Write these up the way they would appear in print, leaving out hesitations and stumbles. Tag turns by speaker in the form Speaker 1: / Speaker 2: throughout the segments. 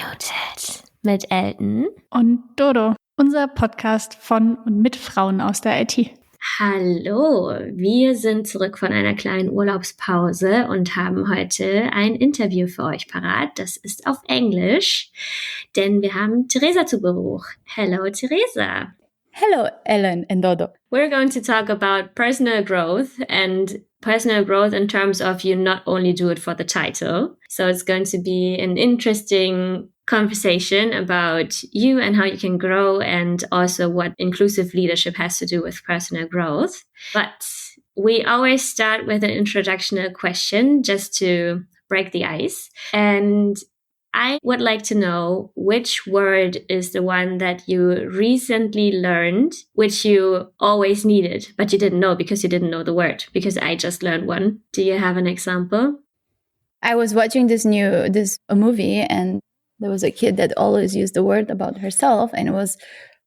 Speaker 1: Undiluted mit Elton
Speaker 2: und Dodo, unser Podcast von und mit Frauen aus der IT.
Speaker 1: Hallo, wir sind zurück von einer kleinen Urlaubspause und haben heute ein Interview für euch parat. Das ist auf Englisch, denn wir haben Tereza zu Besuch. Hello, Tereza.
Speaker 3: Hello, Ellen and Dodo.
Speaker 1: We're going to talk about personal growth in terms of you not only do it for the title. So it's going to be an interesting conversation about you and how you can grow and also what inclusive leadership has to do with personal growth. But we always start with an introductional question just to break the ice. And I would like to know which word is the one that you recently learned, which you always needed, but you didn't know because you didn't know the word, because I just learned one. Do you have an example?
Speaker 3: I was watching this movie and there was a kid that always used the word about herself and it was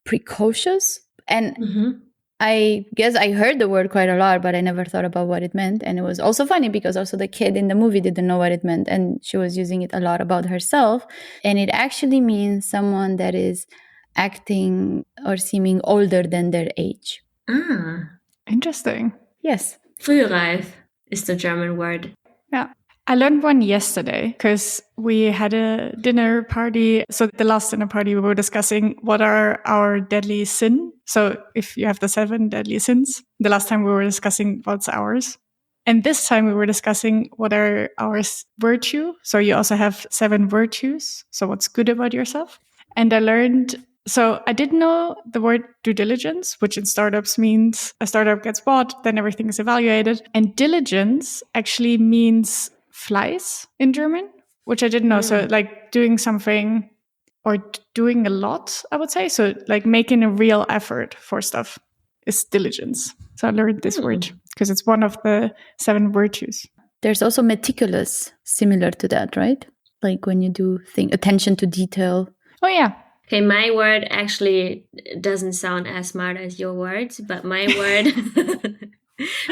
Speaker 3: precocious. And I guess I heard the word quite a lot, but I never thought about what it meant. And it was also funny because also the kid in the movie didn't know what it meant. And she was using it a lot about herself. And it actually means someone that is acting or seeming older than their age.
Speaker 1: Ah,
Speaker 2: interesting.
Speaker 3: Yes.
Speaker 1: Frühreif is the German word.
Speaker 2: Yeah. I learned one yesterday because we had a dinner party. So the last dinner party, we were discussing what are our deadly sin. So if you have the 7 deadly sins, the last time we were discussing what's ours. And this time we were discussing what are our virtue. So you also have 7 virtues. So what's good about yourself. And I learned, so I didn't know the word due diligence, which in startups means a startup gets bought, then everything is evaluated. And diligence actually means Fleiß in German, which I didn't know. So like doing something or doing a lot, I would say. So like making a real effort for stuff is diligence. So I learned this word because it's one of the 7 virtues.
Speaker 3: There's also meticulous, similar to that, right? Like when you do attention to detail.
Speaker 2: Oh, yeah.
Speaker 1: Okay, my word actually doesn't sound as smart as your words, but my word...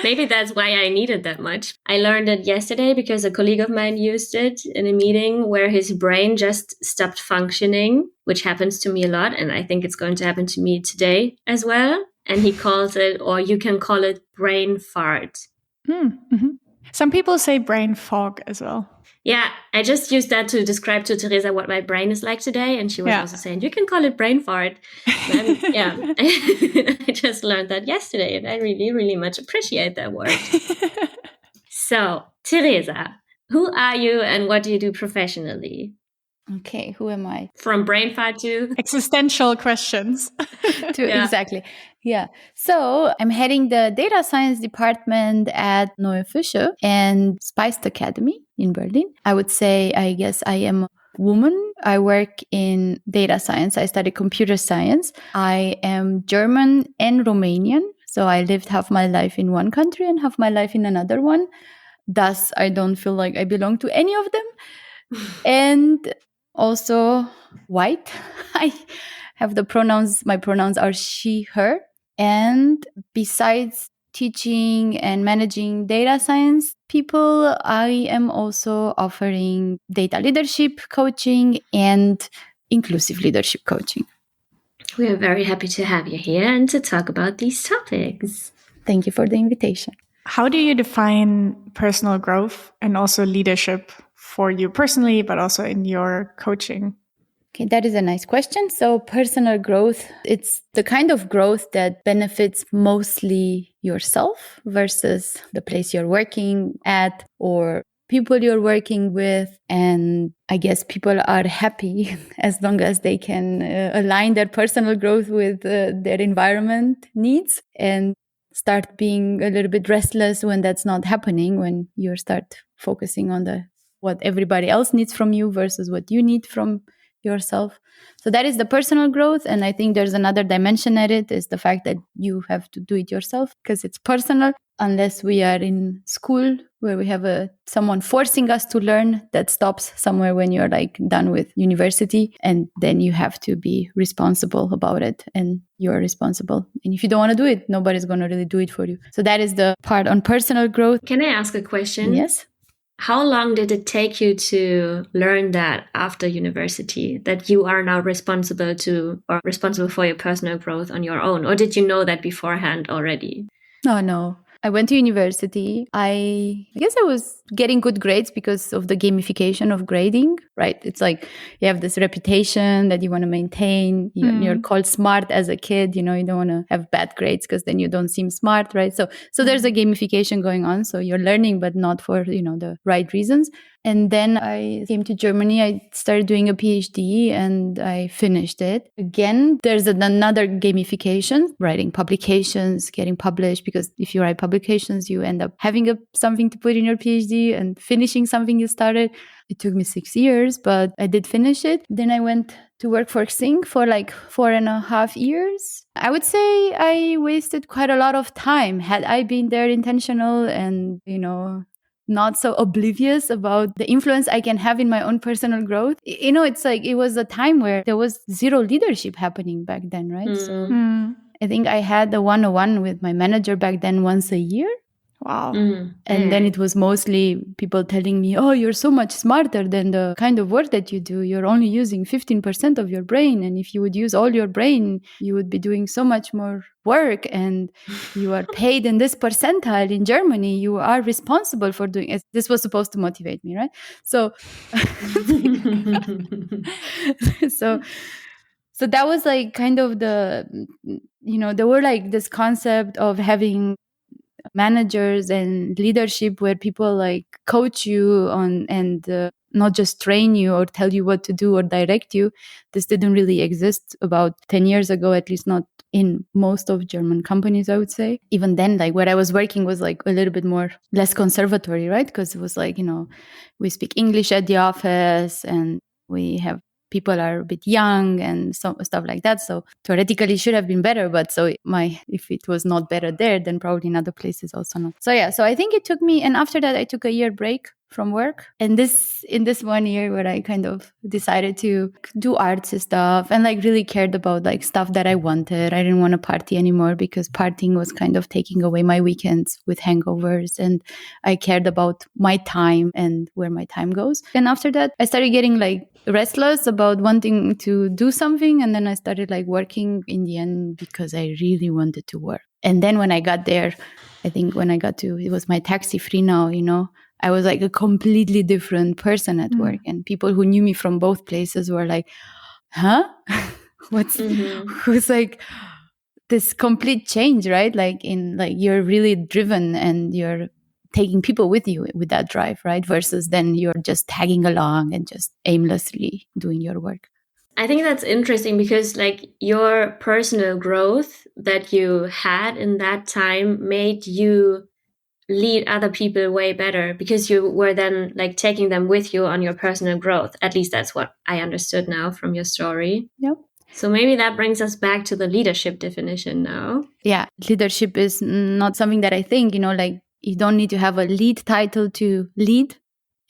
Speaker 1: Maybe that's why I need it that much. I learned it yesterday because a colleague of mine used it in a meeting where his brain just stopped functioning, which happens to me a lot. And I think it's going to happen to me today as well. And he calls it, or you can call it, brain fart.
Speaker 2: Mm-hmm. Some people say brain fog as well.
Speaker 1: Yeah, I just used that to describe to Tereza what my brain is like today. And she was also saying, you can call it brain fart. And I just learned that yesterday. And I really, really much appreciate that word. So, Tereza, who are you and what do you do professionally?
Speaker 3: Okay, who am I?
Speaker 1: From brain fart to...
Speaker 2: existential questions.
Speaker 3: Exactly. Yeah. So I'm heading the data science department at Neuefische and Spiced Academy in Berlin. I would say, I guess I am a woman. I work in data science. I study computer science. I am German and Romanian. So I lived half my life in one country and half my life in another one. Thus, I don't feel like I belong to any of them. And also white. I have the pronouns. My pronouns are she, her. And besides teaching and managing data science people, I am also offering data leadership coaching and inclusive leadership coaching.
Speaker 1: We are very happy to have you here and to talk about these topics.
Speaker 3: Thank you for the invitation.
Speaker 2: How do you define personal growth and also leadership for you personally, but also in your coaching?
Speaker 3: Okay, that is a nice question. So personal growth, it's the kind of growth that benefits mostly yourself versus the place you're working at or people you're working with. And I guess people are happy as long as they can align their personal growth with their environment needs and start being a little bit restless when that's not happening, when you start focusing on what everybody else needs from you versus what you need from yourself. So that is the personal growth. And I think there's another dimension at it, is the fact that you have to do it yourself because it's personal. Unless we are in school where we have someone forcing us to learn, that stops somewhere when you're like done with university. And then you have to be responsible about it and you're responsible. And if you don't want to do it, nobody's going to really do it for you. So that is the part on personal growth.
Speaker 1: Can I ask a question?
Speaker 3: Yes.
Speaker 1: How long did it take you to learn that after university, that you are now responsible for your personal growth on your own? Or did you know that beforehand already?
Speaker 3: No. I went to university. I guess I was getting good grades because of the gamification of grading, right? It's like you have this reputation that you want to maintain. You're called smart as a kid. You don't want to have bad grades because then you don't seem smart, right? So there's a gamification going on. So you're learning, but not for, the right reasons. And then I came to Germany. I started doing a PhD and I finished it. Again, there's another gamification, writing publications, getting published, because if you write publications, you end up having something to put in your PhD and finishing something you started. It took me 6 years, but I did finish it. Then I went to work for Xing for like 4.5 years. I would say I wasted quite a lot of time. Had I been there intentional and, not so oblivious about the influence I can have in my own personal growth. It's like it was a time where there was zero leadership happening back then, right? So I think I had a one-on-one with my manager back then once a year.
Speaker 2: Wow.
Speaker 3: And then it was mostly people telling me, oh, you're so much smarter than the kind of work that you do. You're only using 15% of your brain. And if you would use all your brain, you would be doing so much more work. And you are paid in this percentile in Germany. You are responsible for doing it. This was supposed to motivate me, right? So, so that was like kind of there were like this concept of having managers and leadership where people like coach you on and not just train you or tell you what to do or direct you. This didn't really exist about 10 years ago, at least not in most of German companies, I would say. Even then, like where I was working was like a little bit less conservatory, right? Because it was like, we speak English at the office and we have people are a bit young and stuff like that. So theoretically it should have been better. But if it was not better there, then probably in other places also not. So yeah, so I think it took me, and after that I took a year break from work. And in this 1 year where I kind of decided to do artsy stuff and like really cared about like stuff that I wanted. I didn't want to party anymore because partying was kind of taking away my weekends with hangovers. And I cared about my time and where my time goes. And after that, I started getting like restless about wanting to do something. And then I started like working in the end because I really wanted to work. And then when I got there, I think it was my taxi free now, I was like a completely different person at work. And people who knew me from both places were like, huh? Who's like this complete change, right? Like you're really driven and you're taking people with you with that drive, right? Versus then you're just tagging along and just aimlessly doing your work.
Speaker 1: I think that's interesting because like your personal growth that you had in that time made you lead other people way better because you were then like taking them with you on your personal growth. At least that's what I understood now from your story.
Speaker 3: Yep.
Speaker 1: So maybe that brings us back to the leadership definition now.
Speaker 3: Yeah, leadership is not something that I think, like you don't need to have a lead title to lead.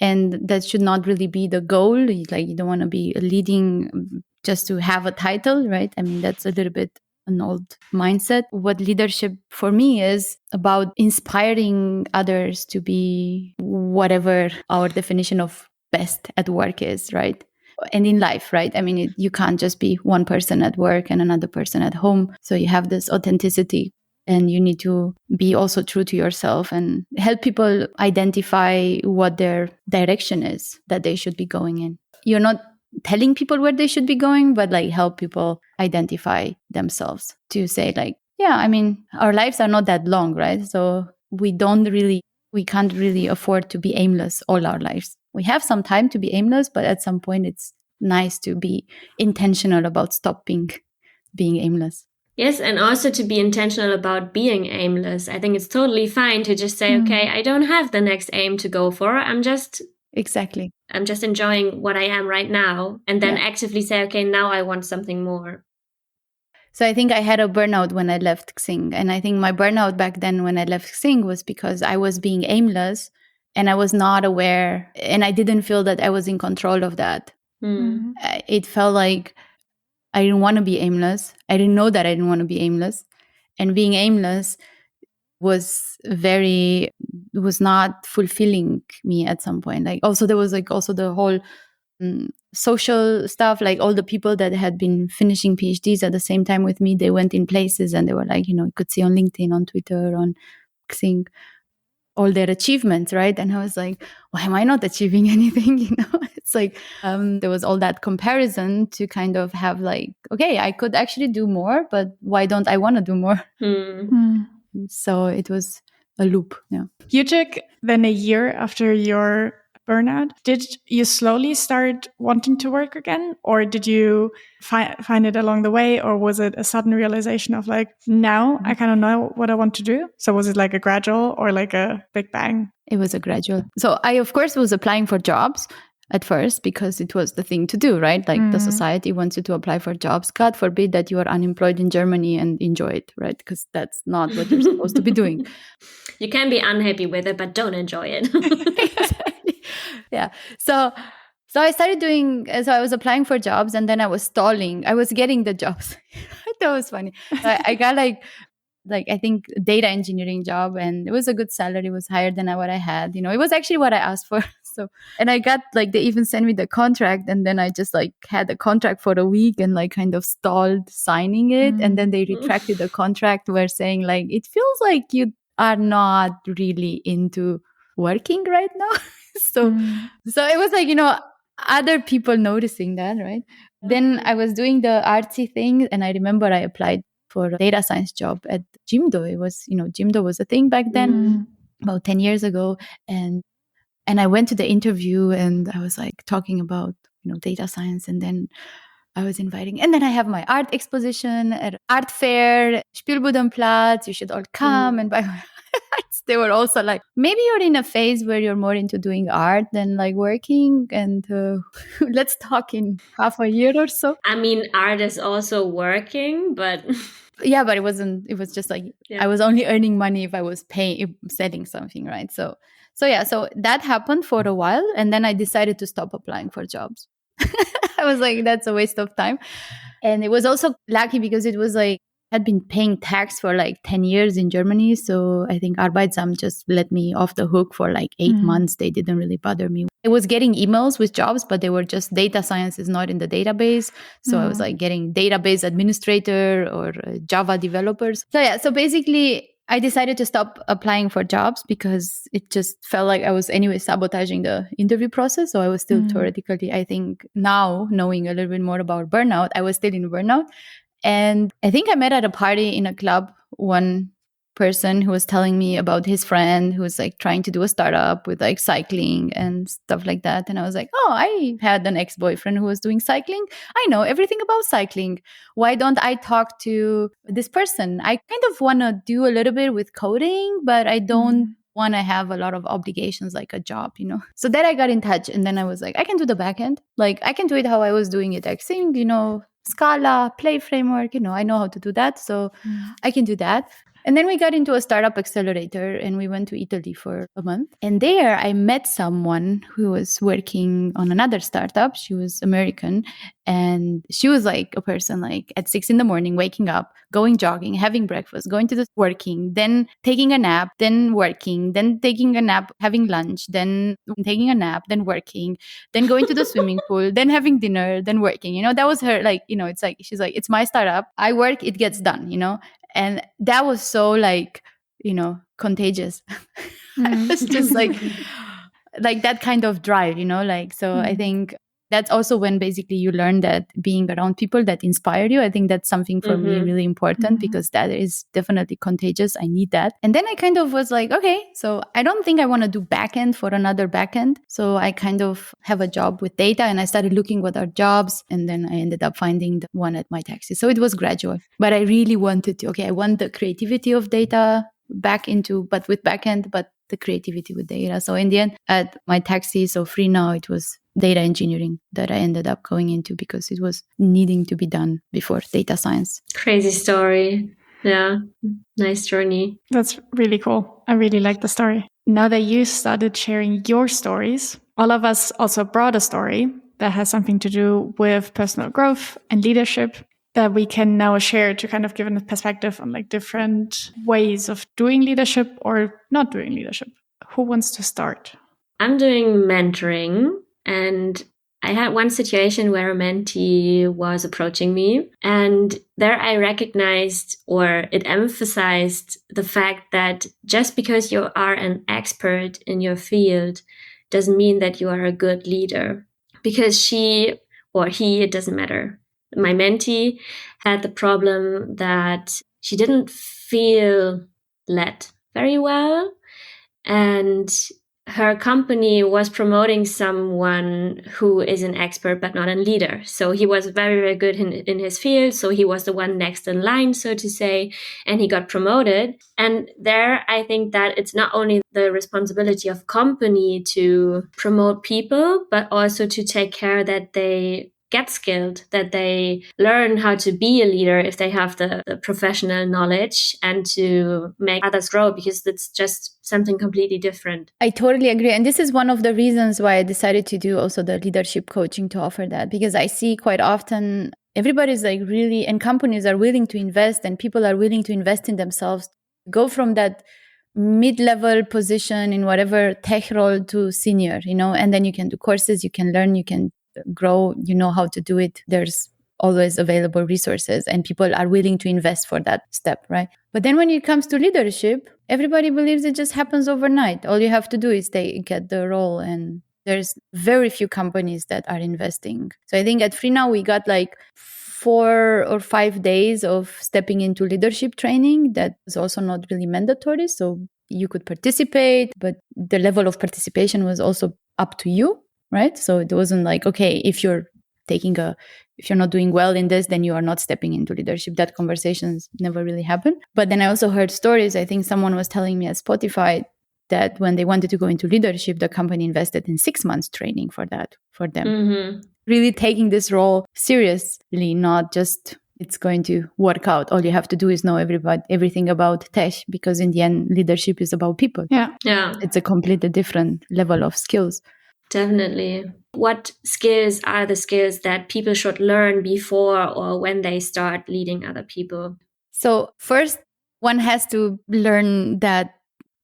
Speaker 3: And that should not really be the goal. Like you don't want to be leading just to have a title, right? I mean, that's a little bit an old mindset. What leadership for me is about inspiring others to be whatever our definition of best at work is, right? And in life, right? I mean, you can't just be one person at work and another person at home. So you have this authenticity. And you need to be also true to yourself and help people identify what their direction is that they should be going in. You're not telling people where they should be going, but like help people identify themselves to say like, yeah, I mean, our lives are not that long, right? So we can't really afford to be aimless all our lives. We have some time to be aimless, but at some point it's nice to be intentional about stopping being aimless.
Speaker 1: Yes, and also to be intentional about being aimless. I think it's totally fine to just say, okay, I don't have the next aim to go for. I'm just enjoying what I am right now. And then actively say, okay, now I want something more.
Speaker 3: So I think I had a burnout when I left Xing. And I think my burnout back then when I left Xing was because I was being aimless and I was not aware and I didn't feel that I was in control of that. It felt like I didn't want to be aimless. I didn't know that I didn't want to be aimless. And being aimless was not fulfilling me at some point. Like also there was like also the whole social stuff, like all the people that had been finishing PhDs at the same time with me, they went in places and they were like, you could see on LinkedIn, on Twitter, on Xing, all their achievements, right? And I was like, why am I not achieving anything? It's like there was all that comparison to kind of have like, okay, I could actually do more, but why don't I want to do more? So it was a loop. Yeah.
Speaker 2: You took then a year after your burnout. Did you slowly start wanting to work again, or did you find it along the way, or was it a sudden realization of like, now I kind of know what I want to do? So was it like a gradual or like a big bang?
Speaker 3: It was a gradual. So I, of course, was applying for jobs at first because it was the thing to do, right? Like the society wants you to apply for jobs. God forbid that you are unemployed in Germany and enjoy it, right? Because that's not what you're supposed to be doing.
Speaker 1: You can be unhappy with it, but don't enjoy it.
Speaker 3: Exactly. Yeah. So I started so I was applying for jobs and then I was stalling. I was getting the jobs. That was funny. So I got like I think data engineering job, and it was a good salary. It was higher than what I had. It was actually what I asked for. So, and I got like, they even sent me the contract, and then I just like had the contract for a week and like kind of stalled signing it. And then they retracted the contract, were saying like, it feels like you are not really into working right now. So it was like, other people noticing that, right? Then I was doing the artsy thing, and I remember I applied for a data science job at Jimdo. It was, Jimdo was a thing back then, about 10 years ago. And I went to the interview and I was like talking about, data science. And then I was inviting, and then I have my art exposition at art fair, Spielbudenplatz, you should all come and buy my arts. They were also like, maybe you're in a phase where you're more into doing art than like working, and let's talk in half a year or so.
Speaker 1: I mean, art is also working, but
Speaker 3: yeah, but it was just like, I was only earning money if I was selling something, right? So that happened for a while, and then I decided to stop applying for jobs. I was like, that's a waste of time. And it was also lucky because it was like, had been paying tax for like 10 years in Germany. So I think Arbeitsamt just let me off the hook for like 8 months. They didn't really bother me. I was getting emails with jobs, but they were just data science is not in the database. So I was like getting database administrator or Java developers. So basically I decided to stop applying for jobs because it just felt like I was anyway sabotaging the interview process. So I was still theoretically, I think now knowing a little bit more about burnout, I was still in burnout. And I think I met at a party in a club one person who was telling me about his friend who was like trying to do a startup with like cycling and stuff like that. And I was like, oh, I had an ex-boyfriend who was doing cycling. I know everything about cycling. Why don't I talk to this person? I kind of want to do a little bit with coding, but I don't want to have a lot of obligations like a job, So then I got in touch, and then I was like, I can do the backend. Like I can do it how I was doing it at Xing, Scala, Play framework, I know how to do that. So I can do that. And then we got into a startup accelerator and we went to Italy for a month. And there I met someone who was working on another startup. She was American, and she was like a person like at 6 a.m, waking up, going jogging, having breakfast, going to the working, then taking a nap, then working, then taking a nap, having lunch, then taking a nap, then working, then going to the swimming pool, then having dinner, then working. That was her, like, it's like, she's like, it's my startup. I work, it gets done, And that was so like, contagious. I was just like that kind of drive, so I think that's also when basically you learn that being around people that inspire you. I think that's something for me really important because that is definitely contagious. I need that. And then I kind of was like, okay, so I don't think I want to do backend for another backend. So I kind of have a job with data, and I started looking what are jobs. And then I ended up finding the one at my taxi. So it was gradual, but I really wanted to, I want the creativity of data but with backend, but the creativity with data. So in the end, at my taxi, so free now, it was data engineering that I ended up going into because it was needing to be done before data science.
Speaker 1: Crazy story. Yeah. Nice journey.
Speaker 2: That's really cool. I really like the story. Now that you started sharing your stories, all of us also brought a story that has something to do with personal growth and leadership. that we can now share to kind of give a perspective on like different ways of doing leadership or not doing leadership? Who wants to start?
Speaker 1: I'm doing mentoring, and I had one situation where a mentee was approaching me, and there I recognized, or it emphasized, the fact that just because you are an expert in your field doesn't mean that you are a good leader. Because she or he, it doesn't matter. My mentee had the problem that she didn't feel led very well, and her company was promoting someone who is an expert but not a leader. So he was very, very good in his field. So he was the one next in line, so to say, and he got promoted. And there, I think that it's not only the responsibility of company to promote people, but also to take care that they get skilled, that they learn how to be a leader if they have the professional knowledge, and to make others grow, because it's just something completely different.
Speaker 3: I totally agree. And this is one of the reasons why I decided to do also the leadership coaching, to offer that, because I see quite often everybody's like really, and companies are willing to invest, and people are willing to invest in themselves, go from that mid-level position in whatever tech role to senior, and then you can do courses, you can learn, you can grow, you know how to do it. There's always available resources, and people are willing to invest for that step, right? But then when it comes to leadership, everybody believes it just happens overnight. All you have to do is get the role, and there's very few companies that are investing. So I think at Free Now we got like 4 or 5 days of stepping into leadership training that is also not really mandatory. So you could participate, but the level of participation was also up to you, right? So it wasn't like, okay, if you're not doing well in this, then you are not stepping into leadership. That conversations never really happened. But then I also heard stories. I think someone was telling me at Spotify that when they wanted to go into leadership, the company invested in 6 months training for them.
Speaker 1: Mm-hmm.
Speaker 3: Really taking this role seriously, not just it's going to work out. All you have to do is know everything about tech, because in the end, leadership is about people.
Speaker 2: Yeah.
Speaker 3: It's a completely different level of skills.
Speaker 1: Definitely. What skills are the skills that people should learn before or when they start leading other people? So
Speaker 3: first, one has to learn that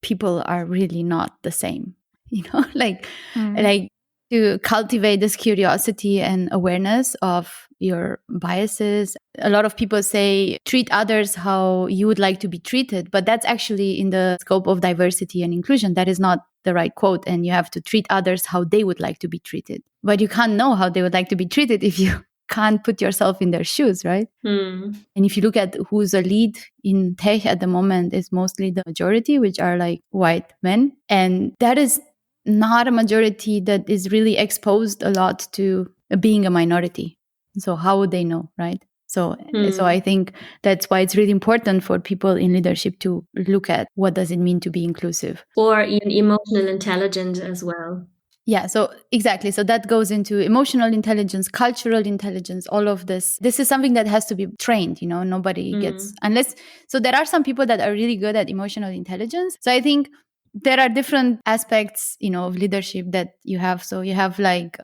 Speaker 3: people are really not the same, like to cultivate this curiosity and awareness of your biases. A lot of people say, treat others how you would like to be treated, but that's actually in the scope of diversity and inclusion. That is not the right quote. And you have to treat others how they would like to be treated. But you can't know how they would like to be treated if you can't put yourself in their shoes, right? And if you look at who's a lead in tech at the moment, it's mostly the majority, which are like white men. And that is not a majority that is really exposed a lot to being a minority. So how would they know, right? So I think that's why it's really important for people in leadership to look at what does it mean to be inclusive.
Speaker 1: Or even emotional intelligence as well.
Speaker 3: Yeah, so exactly. So that goes into emotional intelligence, cultural intelligence, all of this. This is something that has to be trained, nobody gets, so there are some people that are really good at emotional intelligence. So I think there are different aspects, of leadership that you have. So you have like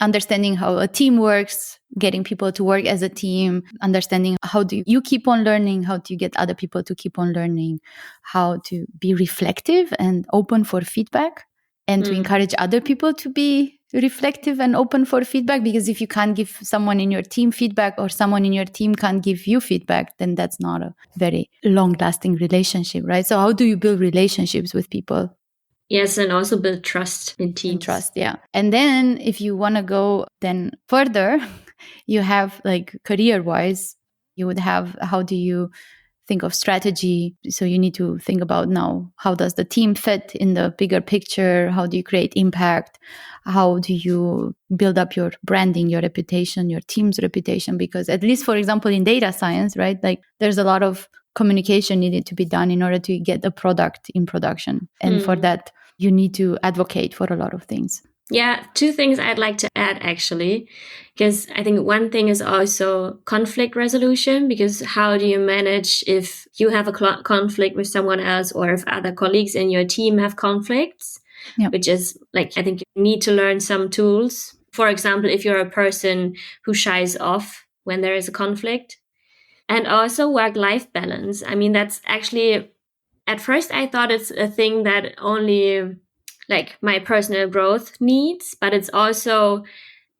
Speaker 3: understanding how a team works, getting people to work as a team, understanding how do you keep on learning, how do you get other people to keep on learning, how to be reflective and open for feedback, and to encourage other people to be reflective and open for feedback. Because if you can't give someone in your team feedback, or someone in your team can't give you feedback, then that's not a very long-lasting relationship, right? So how do you build relationships with people?
Speaker 1: Yes, and also build trust in teams.
Speaker 3: And trust, yeah. And then if you want to go then further, you have like career-wise, you would have, how do you think of strategy? So you need to think about now, how does the team fit in the bigger picture? How do you create impact? How do you build up your branding, your reputation, your team's reputation? Because at least, for example, in data science, right, like there's a lot of communication needed to be done in order to get a product in production. And for that, you need to advocate for a lot of things.
Speaker 1: Yeah, 2 things I'd like to add, actually, because I think one thing is also conflict resolution, because how do you manage if you have a conflict with someone else, or if other colleagues in your team have conflicts, which is like, I think you need to learn some tools. For example, if you're a person who shies off when there is a conflict, And also work-life balance. I mean, that's actually, at first I thought it's a thing that only like my personal growth needs, but it's also,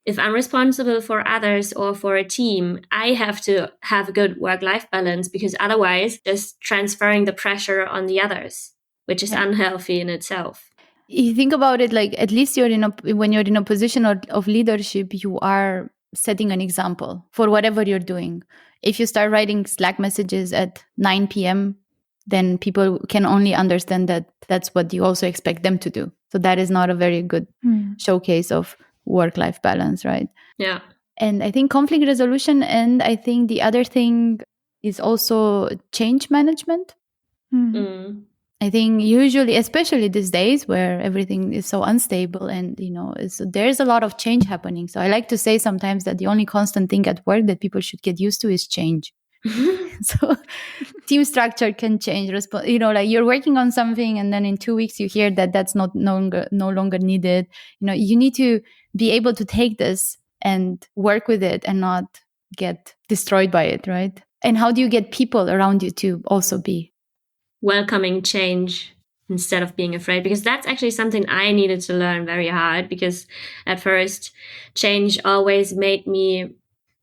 Speaker 1: if I'm responsible for others or for a team, I have to have a good work-life balance, because otherwise just transferring the pressure on the others, which is unhealthy in itself.
Speaker 3: You think about it, like at least when you're in a position of leadership, you are setting an example for whatever you're doing. If you start writing Slack messages at 9 p.m., then people can only understand that that's what you also expect them to do. So that is not a very good showcase of work-life balance, right?
Speaker 1: Yeah.
Speaker 3: And I think conflict resolution, and I think the other thing is also change management. I think usually, especially these days where everything is so unstable and, there's a lot of change happening. So I like to say sometimes that the only constant thing at work that people should get used to is change. So team structure can change. Like you're working on something and then in 2 weeks you hear that that's no longer needed. You need to be able to take this and work with it and not get destroyed by it, right? And how do you get people around you to also be
Speaker 1: welcoming change instead of being afraid? Because that's actually something I needed to learn very hard, because at first change always made me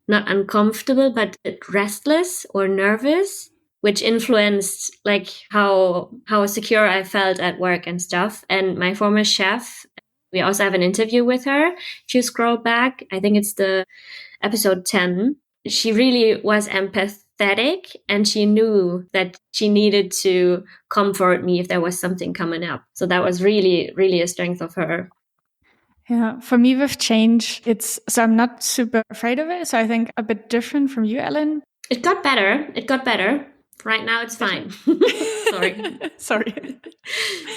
Speaker 1: not uncomfortable, but restless or nervous, which influenced like how secure I felt at work and stuff. And my former chef, we also have an interview with her. If you scroll back, I think it's the episode 10. She really was empathetic, and she knew that she needed to comfort me if there was something coming up. So that was really, really a strength of her.
Speaker 2: Yeah, for me with change, I'm not super afraid of it. So I think a bit different from you, Ellen.
Speaker 1: It got better. Right now it's fine. Sorry.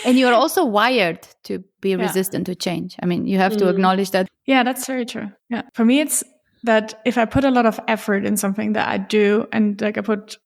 Speaker 3: And you're also wired to be resistant to change. I mean, you have to acknowledge that.
Speaker 2: Yeah, that's very true. Yeah. For me, it's that if I put a lot of effort in something that I do, and like I put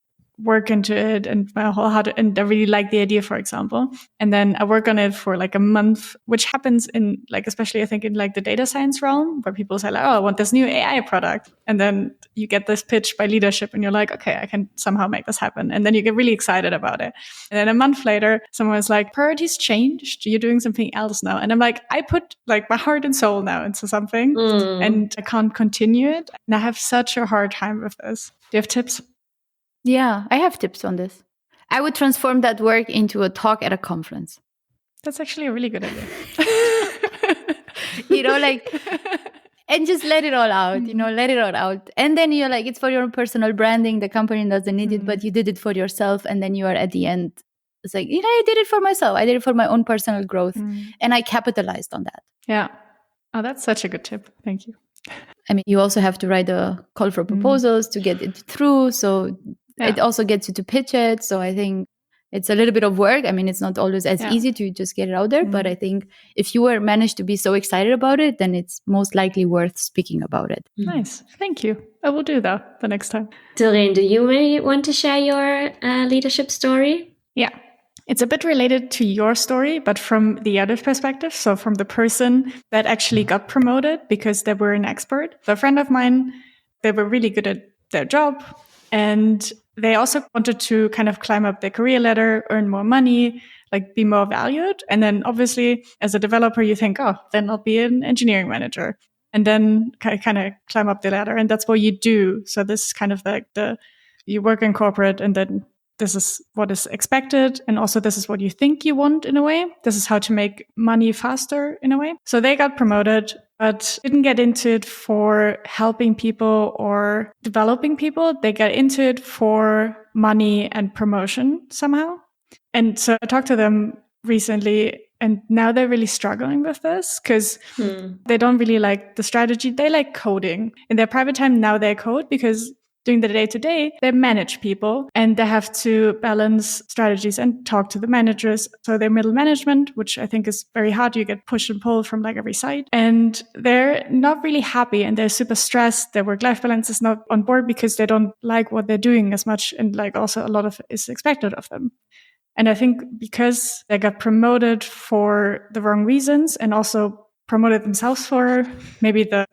Speaker 2: work into it and my whole heart, and I really like the idea, for example, and then I work on it for like a month, which happens in like, especially I think in like the data science realm, where people say like, oh, I want this new AI product. And then you get this pitch by leadership and you're like, okay, I can somehow make this happen. And then you get really excited about it. And then a month later, someone is like, priorities changed. You're doing something else now. And I'm like, I put like my heart and soul now into something and I can't continue it. And I have such a hard time with this. Do you have tips?
Speaker 3: Yeah, I have tips on this. I would transform that work into a talk at a conference.
Speaker 2: That's actually a really good idea.
Speaker 3: And just let it all out, let it all out. And then you're like, it's for your personal branding. The company doesn't need it, but you did it for yourself. And then you are at the end. It's like, I did it for myself. I did it for my own personal growth. And I capitalized on that.
Speaker 2: Yeah. Oh, that's such a good tip. Thank you.
Speaker 3: I mean, you also have to write a call for proposals to get it through. So it also gets you to pitch it. So I think it's a little bit of work. I mean, it's not always as easy to just get it out there. But I think if you managed to be so excited about it, then it's most likely worth speaking about it.
Speaker 2: Nice. Thank you. I will do that the next time.
Speaker 1: Doreen, do you maybe want to share your leadership story?
Speaker 2: Yeah. It's a bit related to your story, but from the other perspective. So from the person that actually got promoted because they were an expert. So a friend of mine, they were really good at their job. And they also wanted to kind of climb up their career ladder, earn more money, like be more valued. And then obviously as a developer, you think, oh, then I'll be an engineering manager. And then kind of climb up the ladder. And that's what you do. So this is kind of like you work in corporate, and then this is what is expected. And also this is what you think you want in a way. This is how to make money faster in a way. So they got promoted, but didn't get into it for helping people or developing people. They got into it for money and promotion somehow. And so I talked to them recently, and now they're really struggling with this because they don't really like the strategy. They like coding. In their private time, now they code because during the day-to-day, they manage people and they have to balance strategies and talk to the managers. So they're middle management, which I think is very hard. You get push and pull from like every side. And they're not really happy and they're super stressed. Their work-life balance is not on board because they don't like what they're doing as much. And like also a lot of it is expected of them. And I think because they got promoted for the wrong reasons and also promoted themselves for maybe the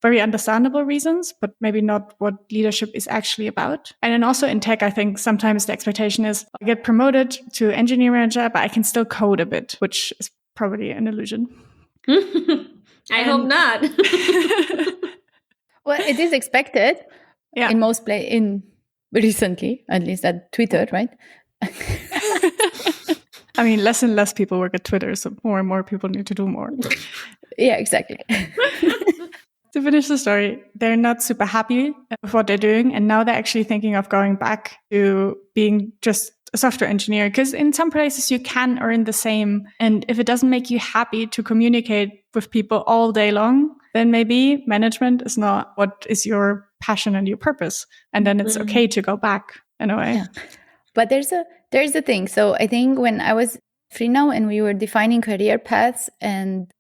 Speaker 2: very understandable reasons, but maybe not what leadership is actually about. And then also in tech, I think sometimes the expectation is I get promoted to engineer manager, but I can still code a bit, which is probably an illusion.
Speaker 1: I hope not.
Speaker 3: Well, it is expected in most recently, at least at Twitter, right?
Speaker 2: I mean, less and less people work at Twitter, so more and more people need to do more.
Speaker 3: Yeah, exactly.
Speaker 2: To finish the story, they're not super happy with what they're doing. And now they're actually thinking of going back to being just a software engineer. Because in some places you can earn the same. And if it doesn't make you happy to communicate with people all day long, then maybe management is not what is your passion and your purpose. And then it's okay to go back in a way.
Speaker 3: Yeah. But there's a thing. So I think when I was free now and we were defining career paths, and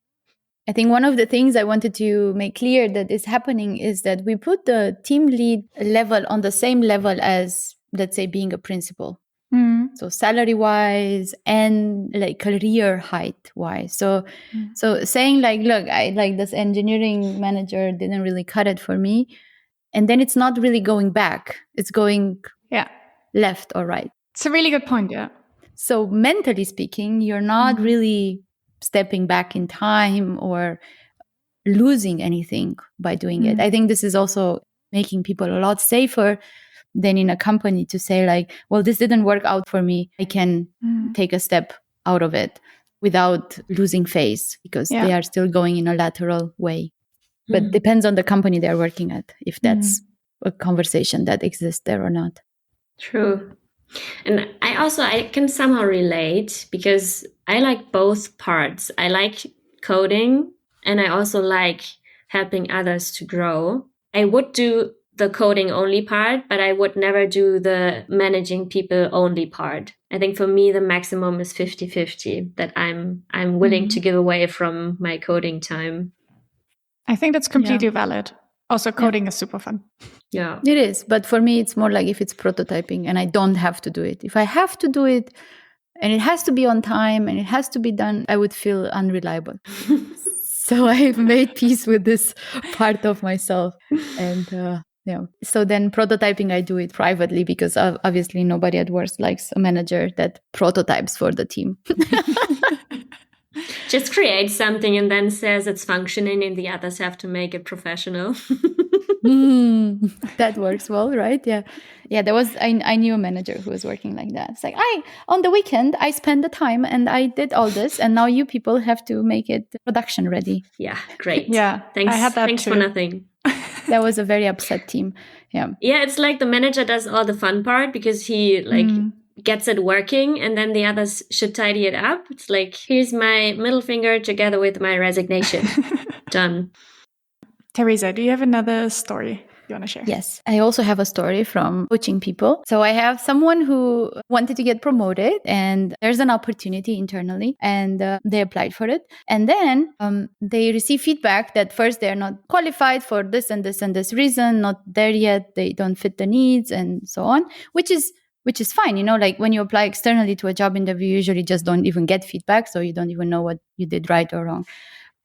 Speaker 3: I think one of the things I wanted to make clear that is happening is that we put the team lead level on the same level as, let's say, being a principal. So salary wise and like career height wise. So saying like, look, I like this engineering manager didn't really cut it for me. And then it's not really going back. It's going left or right.
Speaker 2: It's a really good point. Yeah.
Speaker 3: So mentally speaking, you're not really stepping back in time or losing anything by doing it. I think this is also making people a lot safer than in a company to say like, well, this didn't work out for me. I can take a step out of it without losing face because they are still going in a lateral way. But depends on the company they're working at, if that's a conversation that exists there or not.
Speaker 1: True. And I can somehow relate because I like both parts. I like coding and I also like helping others to grow. I would do the coding only part, but I would never do the managing people only part. I think for me, the maximum is 50-50 that I'm willing to give away from my coding time.
Speaker 2: I think that's completely valid. Also, coding is super fun.
Speaker 1: Yeah,
Speaker 3: it is. But for me, it's more like if it's prototyping and I don't have to do it. If I have to do it and it has to be on time and it has to be done, I would feel unreliable. So I've made peace with this part of myself. And so then prototyping, I do it privately because obviously nobody at work likes a manager that prototypes for the team.
Speaker 1: Just create something and then says it's functioning and the others have to make it professional.
Speaker 3: That works well, right? Yeah. I knew a manager who was working like that. It's like, on the weekend, I spent the time and I did all this. And now you people have to make it production ready.
Speaker 1: Yeah, great.
Speaker 2: Yeah,
Speaker 1: thanks.
Speaker 2: I had that
Speaker 1: thanks
Speaker 2: too.
Speaker 1: for nothing.
Speaker 3: That was a very upset team. Yeah.
Speaker 1: Yeah, it's like the manager does all the fun part because he gets it working and then the others should tidy it up. It's like, here's my middle finger together with my resignation. Done.
Speaker 2: Tereza, do you have another story you want to share?
Speaker 3: Yes, I also have a story from coaching people. So I have someone who wanted to get promoted and there's an opportunity internally and they applied for it. And then they receive feedback that first they're not qualified for this and this and this reason, not there yet, they don't fit the needs and so on, which is fine. You know, like when you apply externally to a job interview, you usually just don't even get feedback. So you don't even know what you did right or wrong.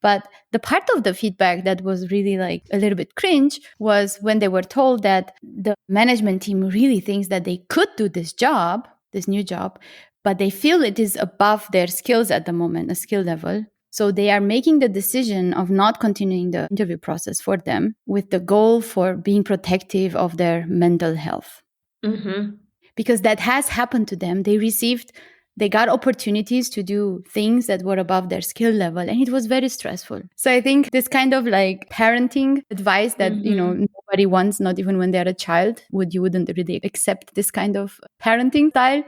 Speaker 3: But the part of the feedback that was really like a little bit cringe was when they were told that the management team really thinks that they could do this new job, but they feel it is above their skills at the moment, a skill level. So they are making the decision of not continuing the interview process for them with the goal for being protective of their mental health. Because that has happened to them. They got opportunities to do things that were above their skill level, and it was very stressful. So I think this kind of like parenting advice that, nobody wants, not even when they're a child, you wouldn't really accept this kind of parenting style,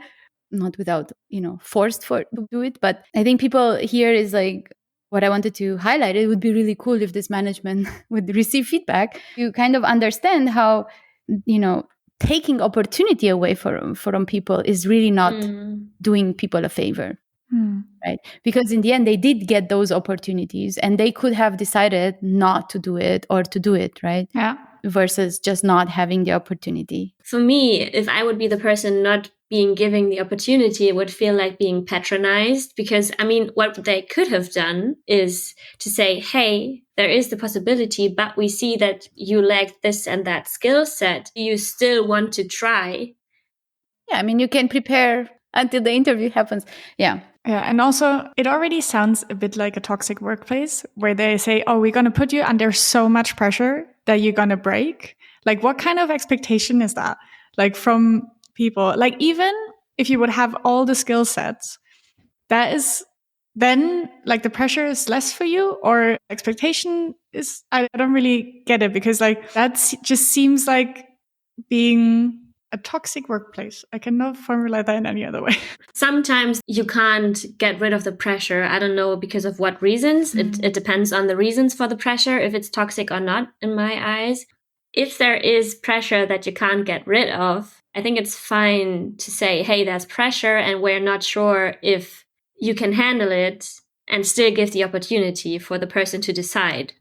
Speaker 3: not without, forced to do it. But I think people here is like, what I wanted to highlight, it would be really cool if this management would receive feedback. You kind of understand how, taking opportunity away from people is really not doing people a favor, right? Because in the end, they did get those opportunities and they could have decided not to do it or to do it, right?
Speaker 2: Yeah.
Speaker 3: Versus just not having the opportunity.
Speaker 1: For me, if I would be the person not being given the opportunity, it would feel like being patronized. Because, I mean, what they could have done is to say, hey, there is the possibility, but we see that you lack this and that skill set. You still want to try.
Speaker 3: Yeah, I mean, you can prepare until the interview happens. Yeah.
Speaker 2: Yeah, and also it already sounds a bit like a toxic workplace where they say, oh, we're going to put you under so much pressure that you're going to break. Like, what kind of expectation is that? Like, from people, like, even if you would have all the skill sets, that is then like the pressure is less for you, or expectation is, I don't really get it, because like that just seems like being a toxic workplace. I cannot formulate that in any other way.
Speaker 1: Sometimes you can't get rid of the pressure. I don't know because of what reasons. It depends on the reasons for the pressure, if it's toxic or not, in my eyes. If there is pressure that you can't get rid of, I think it's fine to say, hey, there's pressure and we're not sure if you can handle it, and still give the opportunity for the person to decide.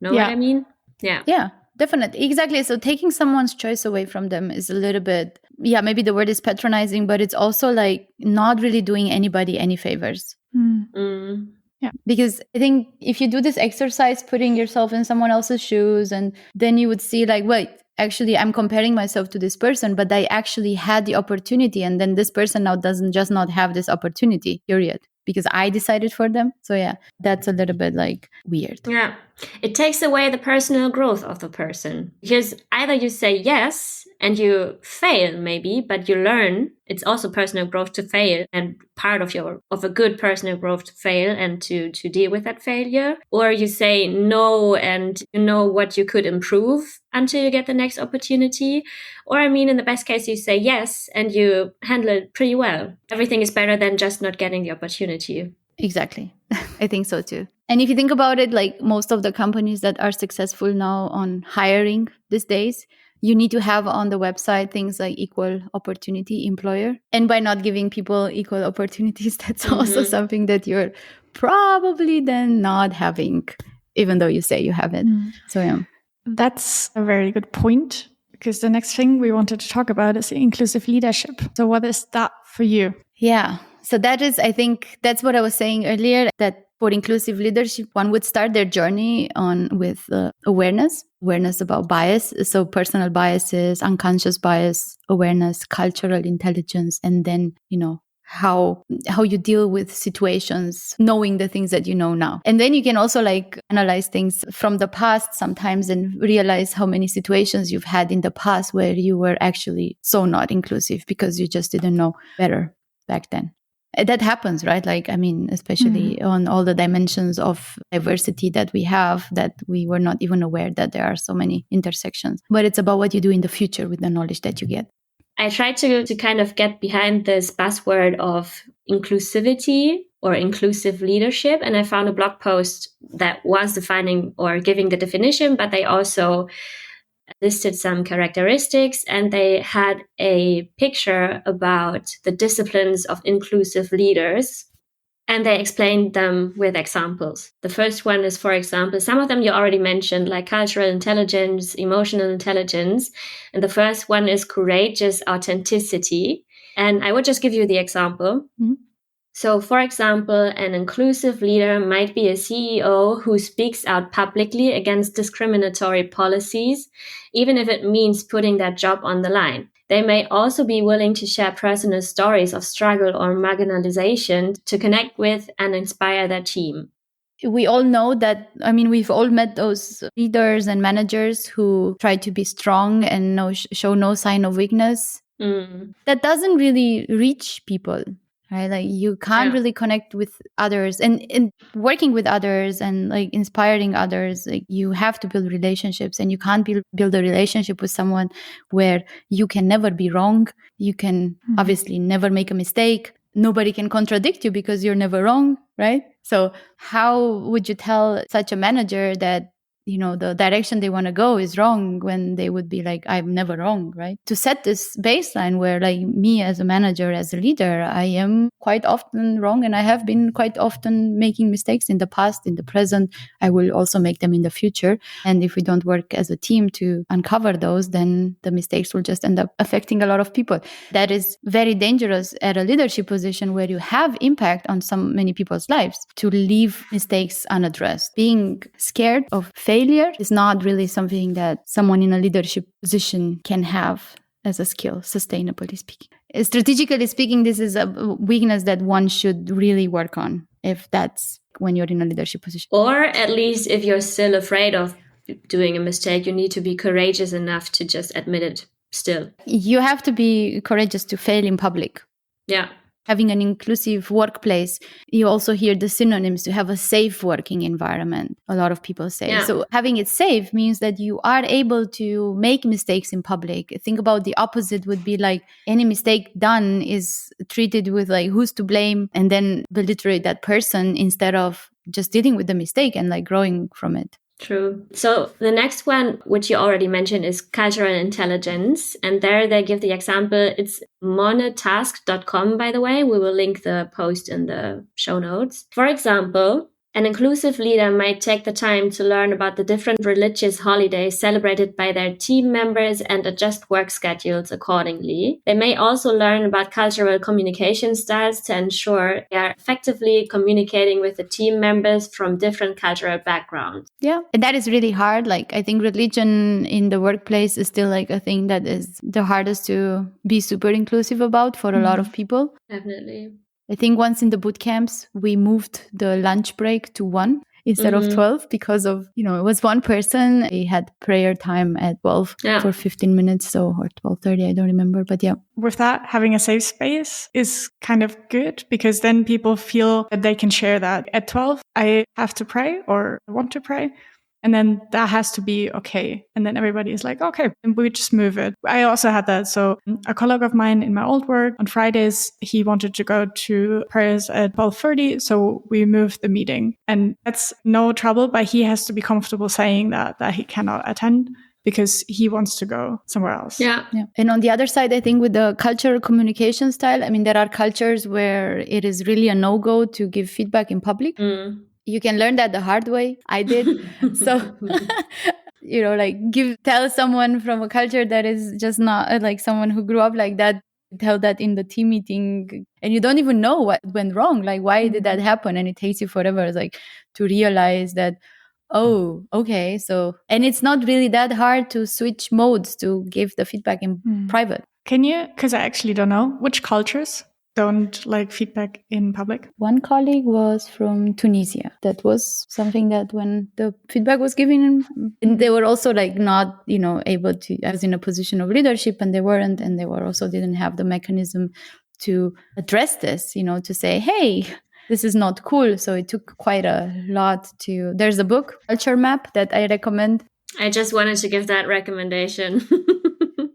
Speaker 1: Know what I mean? Yeah.
Speaker 3: Yeah, definitely. Exactly. So taking someone's choice away from them is a little bit, maybe the word is patronizing, but it's also like not really doing anybody any favors.
Speaker 2: Yeah.
Speaker 3: Because I think if you do this exercise, putting yourself in someone else's shoes, and then you would see like, wait, actually, I'm comparing myself to this person, but I actually had the opportunity. And then this person now doesn't just not have this opportunity, period, because I decided for them. So yeah, that's a little bit like weird.
Speaker 1: Yeah. It takes away the personal growth of the person, because either you say yes and you fail maybe, but you learn. It's also personal growth to fail, and part of a good personal growth to fail and to deal with that failure. Or you say no and you know what you could improve until you get the next opportunity. Or I mean, in the best case, you say yes and you handle it pretty well. Everything is better than just not getting the opportunity.
Speaker 3: Exactly. I think so too. And if you think about it, like most of the companies that are successful now on hiring these days, you need to have on the website things like equal opportunity employer. And by not giving people equal opportunities, that's also something that you're probably then not having, even though you say you have it. So yeah.
Speaker 2: That's a very good point, because the next thing we wanted to talk about is inclusive leadership. So what is that for you?
Speaker 3: Yeah. So that is, I think that's what I was saying earlier, that for inclusive leadership, one would start their journey with awareness about bias. So personal biases, unconscious bias, awareness, cultural intelligence, and then, how you deal with situations, knowing the things that you know now. And then you can also like analyze things from the past sometimes and realize how many situations you've had in the past where you were actually so not inclusive because you just didn't know better back then. That happens, right? Like, I mean, especially on all the dimensions of diversity that we have, that we were not even aware that there are so many intersections. But it's about what you do in the future with the knowledge that you get.
Speaker 1: I tried to kind of get behind this buzzword of inclusivity or inclusive leadership. And I found a blog post that was defining or giving the definition, but they also listed some characteristics, and they had a picture about the disciplines of inclusive leaders, and they explained them with examples. The first one is, for example, some of them you already mentioned, like cultural intelligence, emotional intelligence. And the first one is courageous authenticity. And I would just give you the example. So, for example, an inclusive leader might be a CEO who speaks out publicly against discriminatory policies, even if it means putting their job on the line. They may also be willing to share personal stories of struggle or marginalization to connect with and inspire their team.
Speaker 3: We all know that, I mean, we've all met those leaders and managers who try to be strong and show no sign of weakness. That doesn't really reach people. Right? Like you can't really connect with others and working with others and like inspiring others. Like you have to build relationships, and you can't build a relationship with someone where you can never be wrong. You can obviously never make a mistake. Nobody can contradict you because you're never wrong, right? So how would you tell such a manager that the direction they want to go is wrong, when they would be like, I'm never wrong, right? To set this baseline where, like, me as a manager, as a leader, I am quite often wrong, and I have been quite often making mistakes in the past, in the present. I will also make them in the future. And if we don't work as a team to uncover those, then the mistakes will just end up affecting a lot of people. That is very dangerous at a leadership position where you have impact on so many people's lives, to leave mistakes unaddressed. Being scared of failure is not really something that someone in a leadership position can have as a skill, sustainably speaking. Strategically speaking, this is a weakness that one should really work on, if that's when you're in a leadership position.
Speaker 1: Or at least if you're still afraid of doing a mistake, you need to be courageous enough to just admit it still.
Speaker 3: You have to be courageous to fail in public.
Speaker 1: Yeah.
Speaker 3: Having an inclusive workplace, you also hear the synonyms to have a safe working environment, a lot of people say.
Speaker 1: Yeah.
Speaker 3: So having it safe means that you are able to make mistakes in public. Think about the opposite would be like any mistake done is treated with like, who's to blame, and then belittle that person instead of just dealing with the mistake and like growing from it.
Speaker 1: True. So the next one, which you already mentioned, is cultural intelligence. And there they give the example. It's monotask.com, by the way. We will link the post in the show notes. For example, an inclusive leader might take the time to learn about the different religious holidays celebrated by their team members and adjust work schedules accordingly. They may also learn about cultural communication styles to ensure they are effectively communicating with the team members from different cultural backgrounds.
Speaker 3: Yeah, and that is really hard. Like, I think religion in the workplace is still like a thing that is the hardest to be super inclusive about for a lot of people.
Speaker 1: Definitely.
Speaker 3: I think once in the boot camps, we moved the lunch break to 1 instead of 12 because of, it was one person. He had prayer time at 12 for 15 minutes, or 12:30, I don't remember, but yeah.
Speaker 2: With that, having a safe space is kind of good, because then people feel that they can share that. At 12, I have to pray or want to pray. And then that has to be okay. And then everybody is like, okay, and we just move it. I also had that. So a colleague of mine in my old work, on Fridays, he wanted to go to prayers at 12:30. So we moved the meeting. And that's no trouble, but he has to be comfortable saying that he cannot attend, because he wants to go somewhere else.
Speaker 1: Yeah.
Speaker 3: And on the other side, I think with the cultural communication style, I mean, there are cultures where it is really a no-go to give feedback in public. You can learn that the hard way. I did. So, tell someone from a culture that is just not like someone who grew up like that, tell that in the team meeting, and you don't even know what went wrong. Like, why did that happen? And it takes you forever, like, to realize that, oh, okay. So, and it's not really that hard to switch modes to give the feedback in private.
Speaker 2: Can you, because I actually don't know, which cultures don't like feedback in public?
Speaker 3: One colleague was from Tunisia. That was something that when the feedback was given, and they were also like not, able to, I was in a position of leadership and they weren't, and they were also didn't have the mechanism to address this, to say, hey, this is not cool. So it took quite a lot to, there's a book, Culture Map, that I recommend.
Speaker 1: I just wanted to give that recommendation.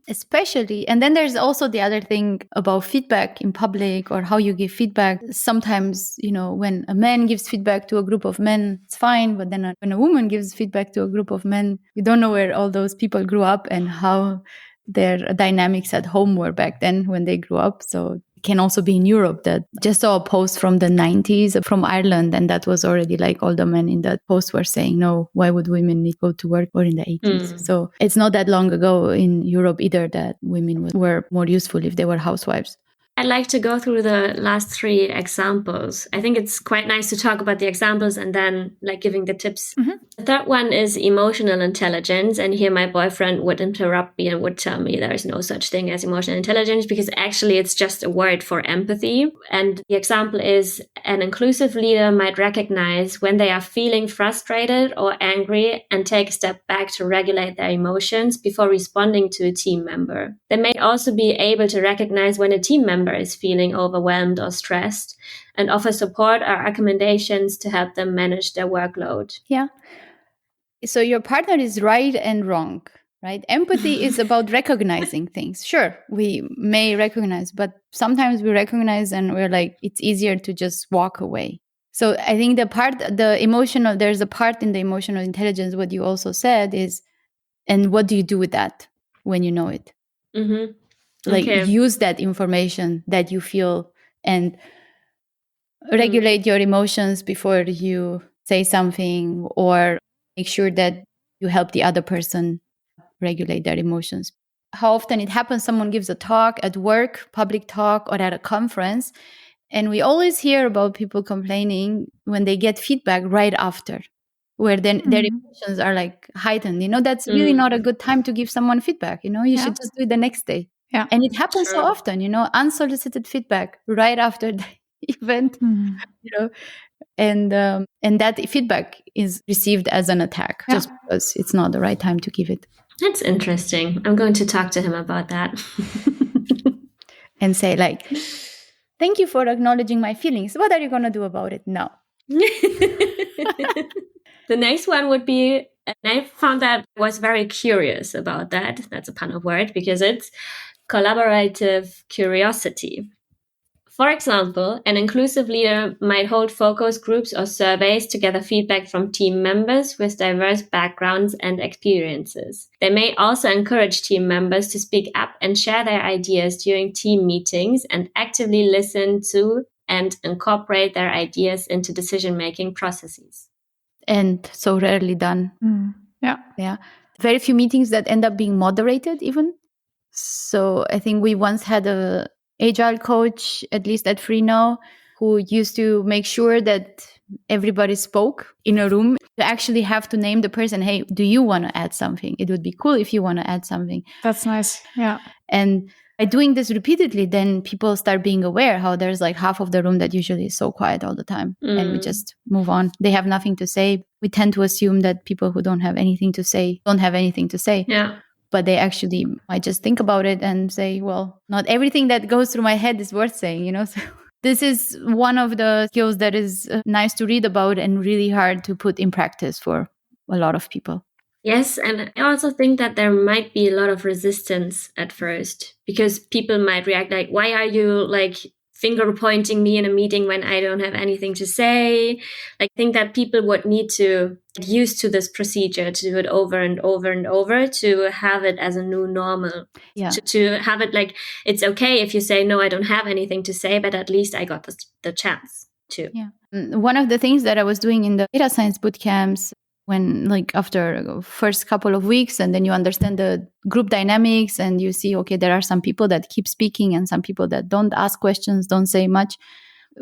Speaker 3: Especially. And then there's also the other thing about feedback in public, or how you give feedback. Sometimes, when a man gives feedback to a group of men, it's fine. But then when a woman gives feedback to a group of men, you don't know where all those people grew up and how their dynamics at home were back then when they grew up. So it can also be in Europe. That just saw a post from the 90s from Ireland, and that was already like all the men in that post were saying, no, why would women need to go to work, or in the 80s. So it's not that long ago in Europe either that women were more useful if they were housewives.
Speaker 1: I'd like to go through the last 3 examples. I think it's quite nice to talk about the examples and then like giving the tips. The third one is emotional intelligence. And here my boyfriend would interrupt me and would tell me there is no such thing as emotional intelligence, because actually it's just a word for empathy. And the example is, an inclusive leader might recognize when they are feeling frustrated or angry and take a step back to regulate their emotions before responding to a team member. They may also be able to recognize when a team member is feeling overwhelmed or stressed, and offer support or recommendations to help them manage their workload.
Speaker 3: Yeah. So your partner is right and wrong, right? Empathy is about recognizing things. Sure, we may recognize, but sometimes we recognize and we're like, it's easier to just walk away. So I think there's a part in the emotional intelligence, what you also said is, and what do you do with that when you know it?
Speaker 1: Mm-hmm.
Speaker 3: Like
Speaker 1: Okay.
Speaker 3: use that information that you feel and regulate your emotions before you say something, or make sure that you help the other person regulate their emotions. How often it happens, someone gives a talk at work, public talk, or at a conference, and we always hear about people complaining when they get feedback right after, where then their emotions are like heightened. That's really not a good time to give someone feedback. You should just do it the next day.
Speaker 2: Yeah.
Speaker 3: And it happens so
Speaker 1: True.
Speaker 3: often, unsolicited feedback right after the event, and that feedback is received as an attack just because it's not the right time to give it.
Speaker 1: That's interesting. I'm going to talk to him about that.
Speaker 3: And say like, thank you for acknowledging my feelings. What are you going to do about it now?
Speaker 1: The next one would be, and I found that I was very curious about that. That's a pun of word because it's collaborative curiosity. For example, an inclusive leader might hold focus groups or surveys to gather feedback from team members with diverse backgrounds and experiences. They may also encourage team members to speak up and share their ideas during team meetings and actively listen to and incorporate their ideas into decision-making processes.
Speaker 3: And so rarely done. Yeah. Very few meetings that end up being moderated even. So I think we once had a agile coach, at least at Freeno, who used to make sure that everybody spoke in a room. To actually have to name the person, hey, do you want to add something? It would be cool if you want to add something.
Speaker 2: That's nice. Yeah.
Speaker 3: And by doing this repeatedly, then people start being aware how there's like half of the room that usually is so quiet all the time. And we just move on. They have nothing to say. We tend to assume that people who don't have anything to say don't have anything to say.
Speaker 1: Yeah.
Speaker 3: But they actually might just think about it and say, well, not everything that goes through my head is worth saying, So this is one of the skills that is nice to read about and really hard to put in practice for a lot of people.
Speaker 1: Yes, and I also think that there might be a lot of resistance at first because people might react like, why are you like finger pointing me in a meeting when I don't have anything to say? I think that people would need to get used to this procedure, to do it over and over and over, to have it as a new normal.
Speaker 3: Yeah.
Speaker 1: To have it like, it's okay if you say, no, I don't have anything to say, but at least I got the chance to.
Speaker 3: Yeah. One of the things that I was doing in the data science boot camps, when like after the first couple of weeks, and then you understand the group dynamics and you see, okay, there are some people that keep speaking and some people that don't ask questions, don't say much,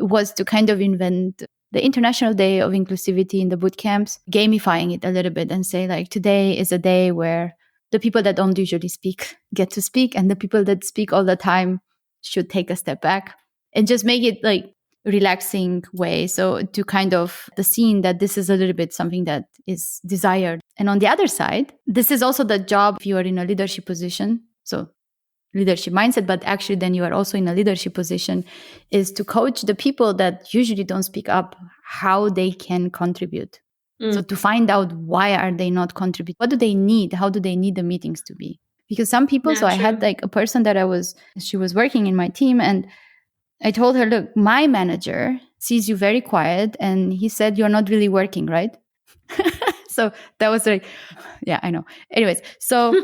Speaker 3: was to kind of invent the International Day of Inclusivity in the boot camps, gamifying it a little bit and say like, today is a day where the people that don't usually speak get to speak, and the people that speak all the time should take a step back, and just make it like relaxing way. So to kind of the scene that this is a little bit something that is desired. And on the other side, this is also the job if you are in a leadership position. So leadership mindset, but actually then you are also in a leadership position, is to coach the people that usually don't speak up, how they can contribute. So to find out why are they not contributing? What do they need? How do they need the meetings to be? Because some people, I had like a person that she was working in my team, and I told her, look, my manager sees you very quiet and he said, you're not really working, right? So that was like, yeah, I know. Anyways, so,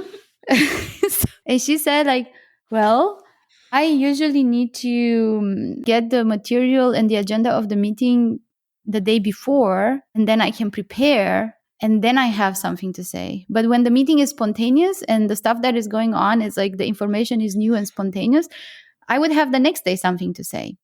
Speaker 3: and she said like, well, I usually need to get the material and the agenda of the meeting the day before, and then I can prepare, and then I have something to say. But when the meeting is spontaneous and the stuff that is going on is like the information is new and spontaneous, I would have the next day something to say.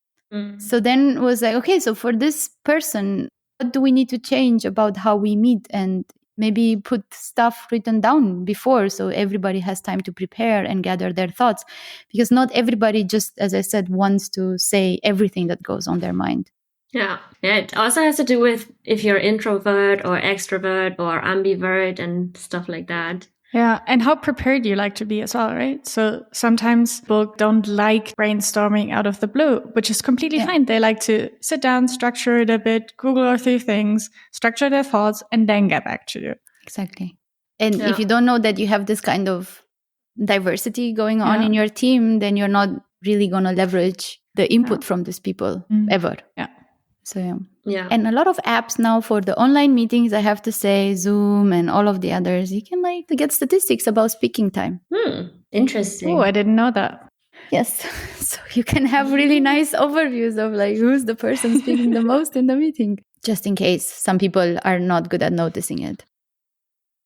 Speaker 3: So then it was like, okay, so for this person, what do we need to change about how we meet, and maybe put stuff written down before so everybody has time to prepare and gather their thoughts? Because not everybody, just as I said, wants to say everything that goes on their mind.
Speaker 1: Yeah. It also has to do with if you're introvert or extrovert or ambivert and stuff like that.
Speaker 2: Yeah, and how prepared you like to be as well, right? So sometimes people don't like brainstorming out of the blue, which is completely fine. They like to sit down, structure it a bit, Google a few things, structure their thoughts, and then get back to you.
Speaker 3: Exactly. And if you don't know that you have this kind of diversity going on in your team, then you're not really going to leverage the input from these people ever.
Speaker 2: Yeah.
Speaker 3: So yeah.
Speaker 1: Yeah.
Speaker 3: And a lot of apps now for the online meetings, I have to say, Zoom and all of the others, you can like get statistics about speaking time.
Speaker 1: Interesting.
Speaker 2: Oh, I didn't know that.
Speaker 3: Yes. So you can have really nice overviews of like who's the person speaking the most in the meeting, just in case some people are not good at noticing it.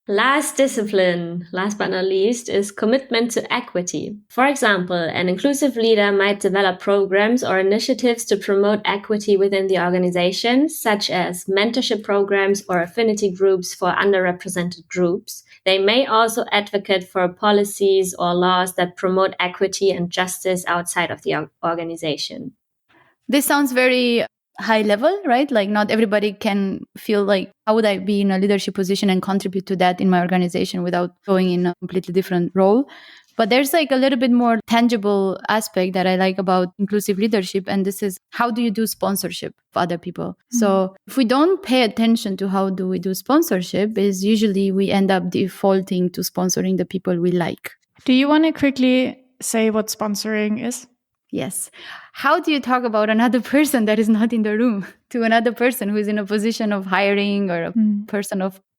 Speaker 1: Last discipline, last but not least, is commitment to equity. For example, an inclusive leader might develop programs or initiatives to promote equity within the organization, such as mentorship programs or affinity groups for underrepresented groups. They may also advocate for policies or laws that promote equity and justice outside of the organization.
Speaker 3: This sounds very high level, right? Like not everybody can feel like, how would I be in a leadership position and contribute to that in my organization without going in a completely different role? But there's like a little bit more tangible aspect that I like about inclusive leadership. And this is, how do you do sponsorship of other people? So if we don't pay attention to how do we do sponsorship, is usually we end up defaulting to sponsoring the people we like.
Speaker 2: Do you want to quickly say what sponsoring is?
Speaker 3: Yes. How do you talk about another person that is not in the room to another person who is in a position of hiring or a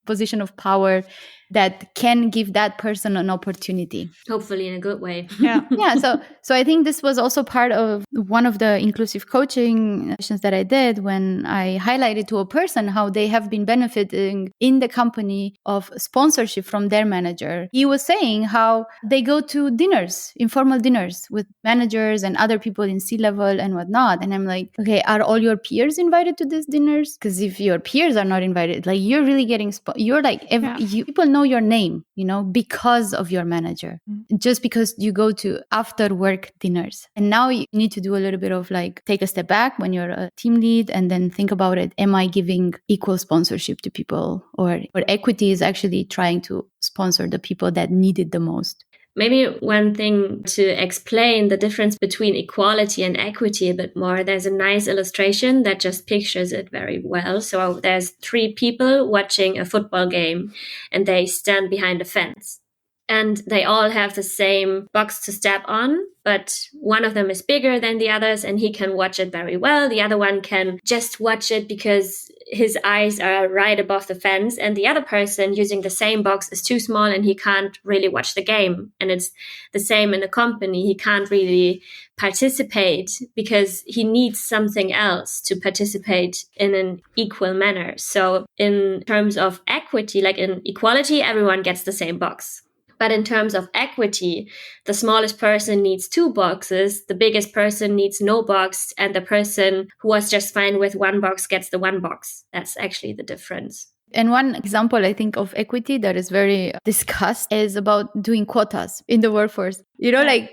Speaker 3: position of power that can give that person an opportunity?
Speaker 1: Hopefully in a good way.
Speaker 2: Yeah.
Speaker 3: Yeah. So I think this was also part of one of the inclusive coaching sessions that I did when I highlighted to a person how they have been benefiting in the company of sponsorship from their manager. He was saying how they go to dinners, informal dinners with managers and other people in C-level and whatnot. And I'm like, okay, are all your peers invited to these dinners? Because if your peers are not invited, like you're really getting, you're like, people know your name, because of your manager. Just because you go to after work dinners. And now you need to do a little bit of like take a step back when you're a team lead and then think about it. Am I giving equal sponsorship to people, or equity is actually trying to sponsor the people that need it the most?
Speaker 1: Maybe one thing to explain the difference between equality and equity a bit more, there's a nice illustration that just pictures it very well. So there's 3 people watching a football game and they stand behind a fence. And they all have the same box to step on, but one of them is bigger than the others and he can watch it very well. The other one can just watch it because his eyes are right above the fence, and the other person using the same box is too small and he can't really watch the game. And it's the same in a company. He can't really participate because he needs something else to participate in an equal manner. So in terms of equity, like in equality, everyone gets the same box. But in terms of equity, the smallest person needs 2 boxes, the biggest person needs no box, and the person who was just fine with 1 box gets the 1 box. That's actually the difference.
Speaker 3: And one example, I think, of equity that is very discussed is about doing quotas in the workforce. If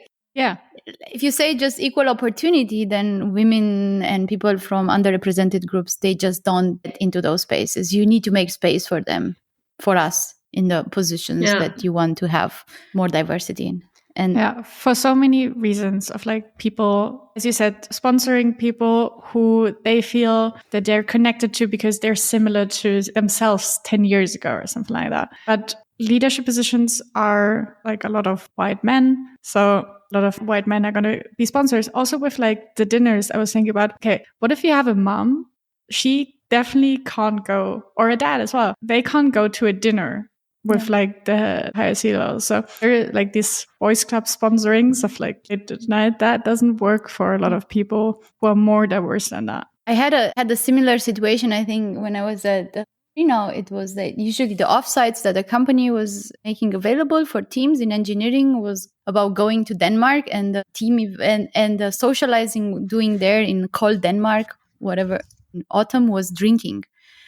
Speaker 3: you say just equal opportunity, then women and people from underrepresented groups, they just don't get into those spaces. You need to make space for them, for us, in the positions that you want to have more diversity in. And
Speaker 2: for so many reasons of like people, as you said, sponsoring people who they feel that they're connected to because they're similar to themselves 10 years ago or something like that. But leadership positions are like a lot of white men. So a lot of white men are going to be sponsors. Also with like the dinners, I was thinking about, okay, what if you have a mom? She definitely can't go, or a dad as well. They can't go to a dinner with like the higher C level. So there are like these boys club sponsorings of like late at night. That doesn't work for a lot of people who are more diverse than that.
Speaker 3: I had a similar situation, I think, when I was at it was that usually the offsites that the company was making available for teams in engineering was about going to Denmark, and the team event and the socializing doing there in cold Denmark, whatever, in autumn, was drinking.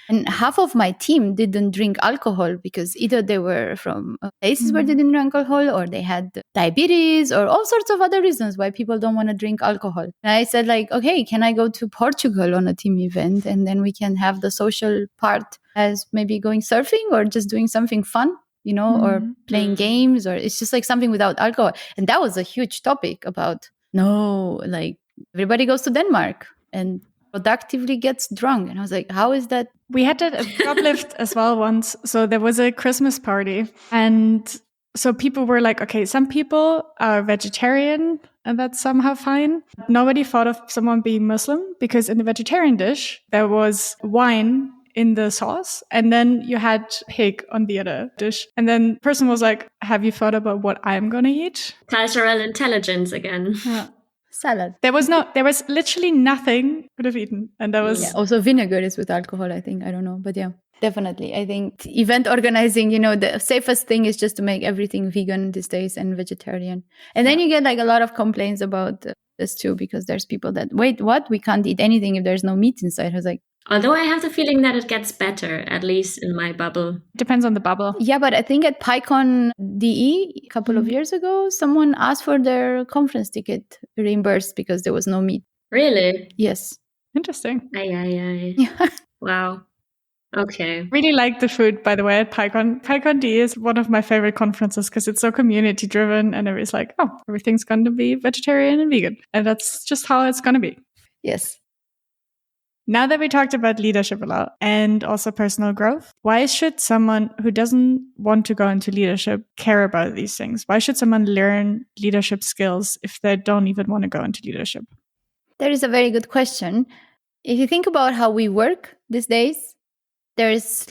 Speaker 3: And half of my team didn't drink alcohol because either they were from places where they didn't drink alcohol, or they had diabetes, or all sorts of other reasons why people don't want to drink alcohol. And I said, like, okay, can I go to Portugal on a team event? And then we can have the social part as maybe going surfing or just doing something fun, or playing games, or it's just like something without alcohol. And that was a huge topic about, no, like everybody goes to Denmark and productively gets drunk. And I was like, how is that?
Speaker 2: We had that at Droplift as well once. So there was a Christmas party. And so people were like, okay, some people are vegetarian and that's somehow fine. Nobody thought of someone being Muslim because in the vegetarian dish, there was wine in the sauce, and then you had pig on the other dish. And then the person was like, have you thought about what I'm going to eat?
Speaker 1: Cultural intelligence again.
Speaker 2: Yeah.
Speaker 3: Salad.
Speaker 2: There was literally nothing could have eaten. And that was...
Speaker 3: Yeah, also vinegar is with alcohol, I think. I don't know. But yeah, definitely. I think event organizing, the safest thing is just to make everything vegan these days and vegetarian. And then you get like a lot of complaints about this too, because there's people that, wait, what? We can't eat anything if there's no meat inside. I was like,
Speaker 1: although I have the feeling that it gets better, at least in my bubble.
Speaker 2: Depends on the bubble.
Speaker 3: Yeah, but I think at PyCon DE a couple of years ago, someone asked for their conference ticket reimbursed because there was no meat.
Speaker 1: Really?
Speaker 3: Yes.
Speaker 2: Interesting.
Speaker 1: Aye.
Speaker 3: Yeah.
Speaker 1: Wow. Okay.
Speaker 2: Really like the food, by the way, at PyCon. PyCon D is one of my favorite conferences because it's so community driven and everybody's like, oh, everything's going to be vegetarian and vegan. And that's just how it's going to be.
Speaker 3: Yes.
Speaker 2: Now that we talked about leadership a lot and also personal growth, why should someone who doesn't want to go into leadership care about these things? Why should someone learn leadership skills if they don't even want to go into leadership?
Speaker 3: That is a very good question. If you think about how we work these days, there is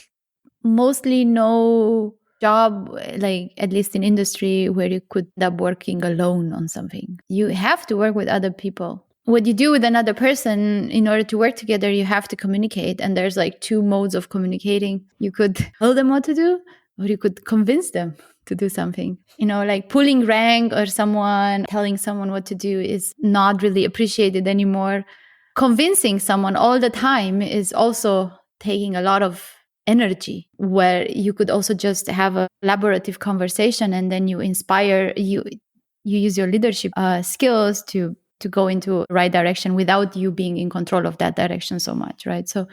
Speaker 3: mostly no job, like at least in industry, where you could end up working alone on something. You have to work with other people. What you do with another person, in order to work together, you have to communicate. And there's like two modes of communicating. You could tell them what to do, or you could convince them to do something. Like pulling rank or telling someone what to do is not really appreciated anymore. Convincing someone all the time is also taking a lot of energy, where you could also just have a collaborative conversation and then you inspire, you use your leadership skills to go into the right direction without you being in control of that direction so much, right? So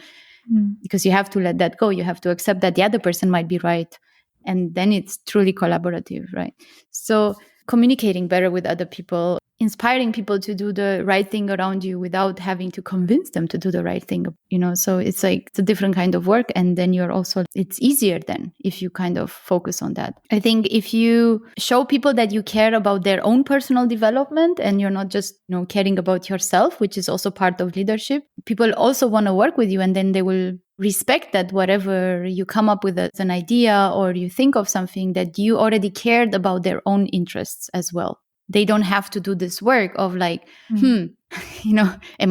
Speaker 3: because you have to let that go, you have to accept that the other person might be right, and then it's truly collaborative, right? So communicating better with other people, inspiring people to do the right thing around you without having to convince them to do the right thing, so it's like it's a different kind of work. And then it's easier then if you kind of focus on that. I think if you show people that you care about their own personal development and you're not just caring about yourself, which is also part of leadership, people also want to work with you, and then they will respect that whatever you come up with as an idea or you think of something, that you already cared about their own interests as well. They don't have to do this work of like, am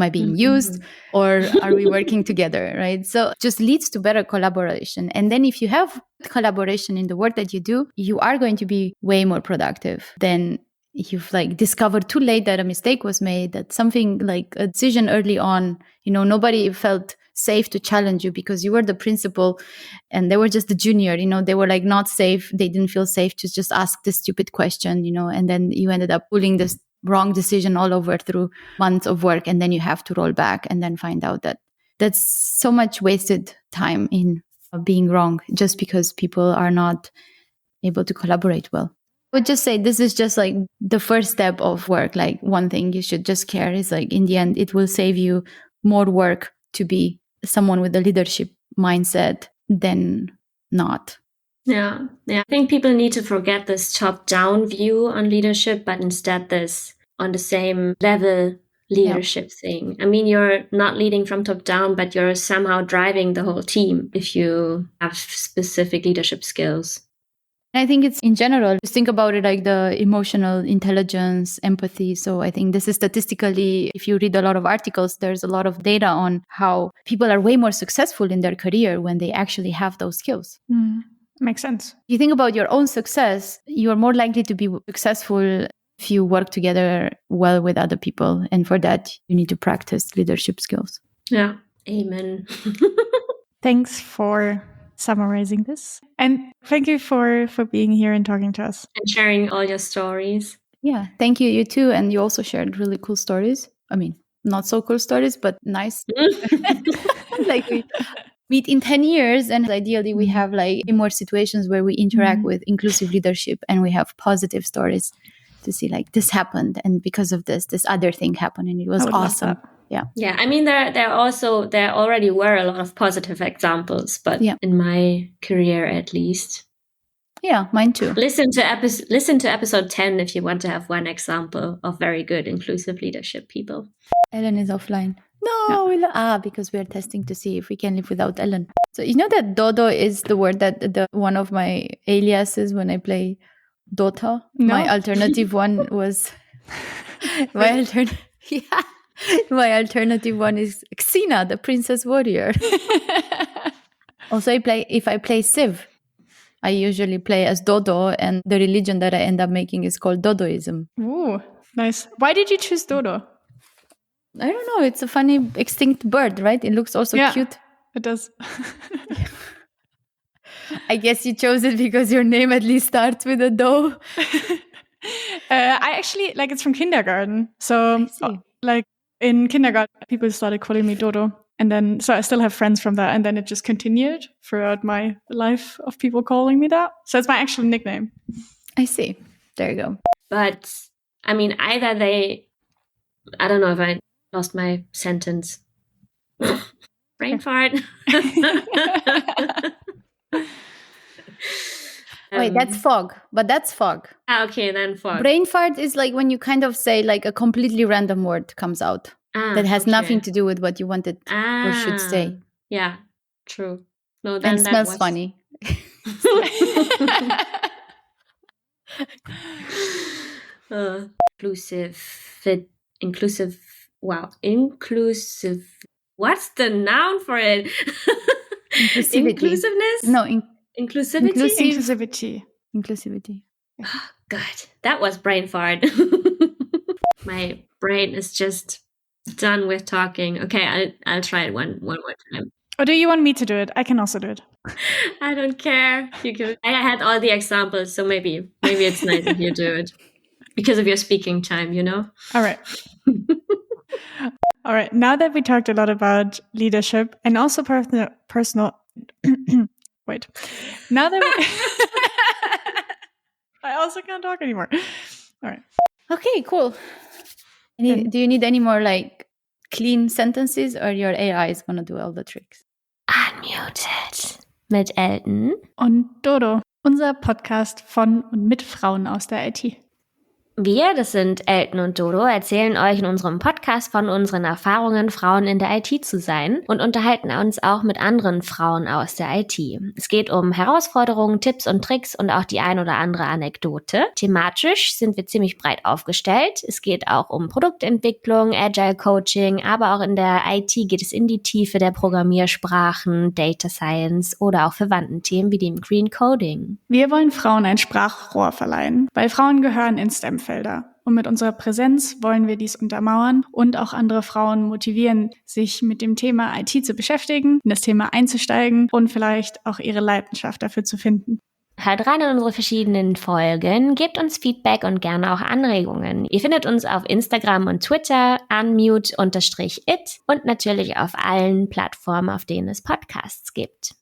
Speaker 3: I being used or are we working together, right? So just leads to better collaboration. And then if you have collaboration in the work that you do, you are going to be way more productive than you've like discovered too late that a mistake was made, that something like a decision early on, nobody felt safe to challenge you because you were the principal and they were just the junior, they were like not safe. They didn't feel safe to just ask this stupid question, and then you ended up pulling this wrong decision all over through months of work. And then you have to roll back and then find out that that's so much wasted time in being wrong just because people are not able to collaborate well. I would just say this is just like the first step of work. Like one thing you should just care is like in the end, it will save you more work to be someone with a leadership mindset than not.
Speaker 1: Yeah. I think people need to forget this top-down view on leadership, but instead this on the same level leadership thing. I mean, you're not leading from top down, but you're somehow driving the whole team if you have specific leadership skills.
Speaker 3: I think it's in general, just think about it like the emotional intelligence, empathy. So I think this is statistically, if you read a lot of articles, there's a lot of data on how people are way more successful in their career when they actually have those skills.
Speaker 2: Makes sense.
Speaker 3: If you think about your own success, you're more likely to be successful if you work together well with other people. And for that, you need to practice leadership skills.
Speaker 1: Yeah. Amen.
Speaker 2: Thanks for summarizing this. And thank you for being here and talking to us.
Speaker 1: And sharing all your stories.
Speaker 3: Yeah, thank you. You too. And you also shared really cool stories. I mean, not so cool stories, but nice. Like we meet in 10 years and ideally we have like more situations where we interact with inclusive leadership and we have positive stories to see like this happened and because of this other thing happened and it was awesome. Yeah.
Speaker 1: I mean, there already were a lot of positive examples, but in my career at least.
Speaker 3: Yeah, mine too.
Speaker 1: Listen to episode 10 if you want to have one example of very good inclusive leadership people.
Speaker 3: Ellen is offline. No, because we're testing to see if we can live without Ellen. So you know that Dodo is the word that one of my aliases when I play Dota.
Speaker 2: No?
Speaker 3: My alternative one was my alternative one is Xena, the princess warrior. Also, if I play Civ, I usually play as Dodo, and the religion that I end up making is called Dodoism.
Speaker 2: Ooh, nice. Why did you choose Dodo?
Speaker 3: I don't know. It's a funny extinct bird, right? It looks also cute.
Speaker 2: It does.
Speaker 3: I guess you chose it because your name at least starts with a do.
Speaker 2: I actually, it's from kindergarten. So, in kindergarten, people started calling me Dodo. And then, so I still have friends from that. And then it just continued throughout my life of people calling me that. So it's my actual nickname.
Speaker 3: I see. There you go.
Speaker 1: But, I mean, I don't know if I lost my sentence. Brain fart.
Speaker 3: Wait, that's fog. But that's fog.
Speaker 1: Okay, then fog.
Speaker 3: Brain fart is like when you kind of say like a completely random word comes out. That has nothing to do with what you wanted or should say.
Speaker 1: Yeah, true. No, then
Speaker 3: and smells funny.
Speaker 1: Inclusive. Wow, inclusive. What's the noun for it? Inclusiveness?
Speaker 3: No,
Speaker 1: inclusivity.
Speaker 3: Inclusivity.
Speaker 1: Oh, God, that was brain fart. My brain is just done with talking. Okay, I'll try it one more time.
Speaker 2: Or do you want me to do it? I can also do it.
Speaker 1: I don't care. I had all the examples, so maybe it's nice if you do it because of your speaking time, you know?
Speaker 2: All right. All right. Now that we talked a lot about leadership and also personal wait. Now that I also can't talk anymore. All right.
Speaker 3: Okay, cool. Do you need any more clean sentences, or your AI is going to do all the tricks?
Speaker 1: Unmuted mit Elton
Speaker 2: und Dodo, unser Podcast von und mit Frauen aus der IT.
Speaker 1: Wir, das sind Elton und Dodo, erzählen euch in unserem Podcast von unseren Erfahrungen, Frauen in der IT zu sein und unterhalten uns auch mit anderen Frauen aus der IT. Es geht um Herausforderungen, Tipps und Tricks und auch die ein oder andere Anekdote. Thematisch sind wir ziemlich breit aufgestellt. Es geht auch um Produktentwicklung, Agile Coaching, aber auch in der IT geht es in die Tiefe der Programmiersprachen, Data Science oder auch verwandten Themen wie dem Green Coding.
Speaker 2: Wir wollen Frauen ein Sprachrohr verleihen, weil Frauen gehören in STEM-Felder. Und mit unserer Präsenz wollen wir dies untermauern und auch andere Frauen motivieren, sich mit dem Thema IT zu beschäftigen, in das Thema einzusteigen und vielleicht auch ihre Leidenschaft dafür zu finden.
Speaker 1: Hört rein in unsere verschiedenen Folgen, gebt uns Feedback und gerne auch Anregungen. Ihr findet uns auf Instagram und Twitter, unmute_it und natürlich auf allen Plattformen, auf denen es Podcasts gibt.